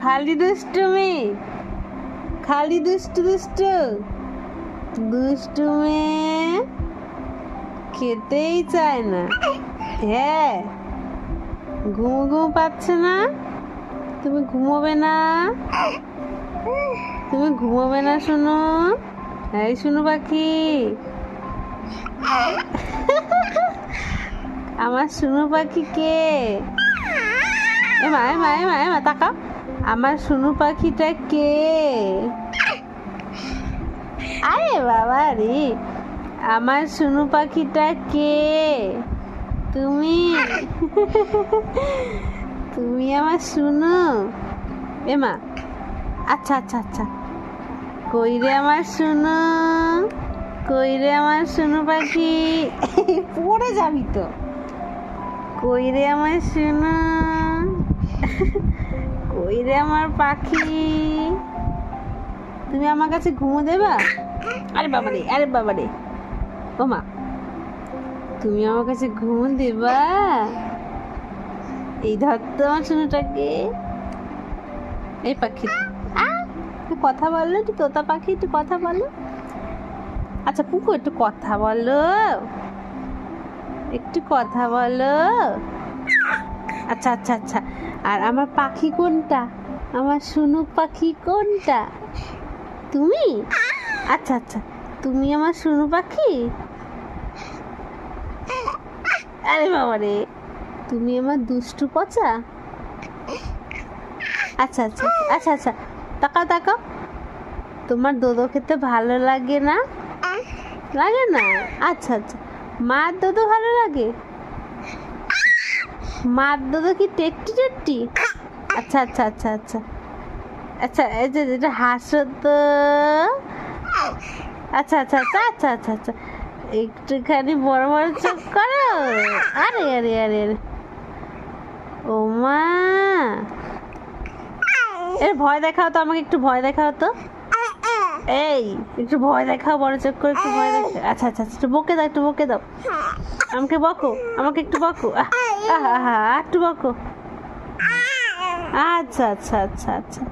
খালি দুষ্টুমি, খালি দুষ্টু দুষ্টু দুষ্টু মেয়ে, খেতেই চায় না। হ্যাঁ, ঘুমো পাচ্ছে না? তুমি ঘুমোবে না? তুমি ঘুমোবে না শোনো? এই শোনো পাখি, আমার শুনু পাখি কে? এমা এমা এমা এমা তাকাও, আমার শুনু পাখিটা কে? আরে বাবা রে, আমার শুনু পাখিটা কে? তুমি? তুমি আমার শুনু? এমা, আচ্ছা আচ্ছা আচ্ছা, কই রে আমার শুনু, কই রে আমার শুনু পাখি? পড়ে যাবি তো। কই রে আমার শুনু, কই রে আমার পাখি? তুমি আমার কাছে ঘুমো দেবা? আরে বাবা রে, আরে বাবা রে, ও মা, তুমি আমার কাছে ঘুমো দেবা? এই ধরতো আমার শুনুটাকে। এই পাখি, একটু কথা বললো, একটু তোতা পাখি, একটু কথা বলো। আচ্ছা পুকু, একটু কথা বলো, একটু কথা বলো। আচ্ছা আচ্ছা আচ্ছা, আর আমার পাখি কোনটা? আমার শুনু পাখি কোনটা? তুমি? আচ্ছা আচ্ছা, তুমি আমার শুনু পাখি? আরে বাবা রে, তুমি আমার দুষ্টু পচা? আচ্ছা আচ্ছা আচ্ছা আচ্ছা, তাকাও তাকাও, তোমার দোদো খেতে ভালো লাগে না? লাগে না? আচ্ছা আচ্ছা, মার দোদো ভালো লাগে? মার দোদো কি টেট্টি টেট্টি? আচ্ছা আচ্ছা আচ্ছা আচ্ছা আচ্ছা, এই যে এটা হাসো তো। আচ্ছা আচ্ছা আচ্ছা আচ্ছা আচ্ছা আচ্ছা, একটুখানি বড় বড় চোখ করো। আরে আরে আরে আরে, ও মা, এর ভয় দেখাও তো, আমাকে একটু ভয় দেখাও তো। এই একটু ভয় দেখাও, বড় চোখ করে একটু ভয় দেখাও। আচ্ছা আচ্ছা, একটু বকে দাও, একটু বকে দাও। আমাকে বকো, আমাকে একটু বকো, একটু বকো। আচ্ছা আচ্ছা আচ্ছা আচ্ছা।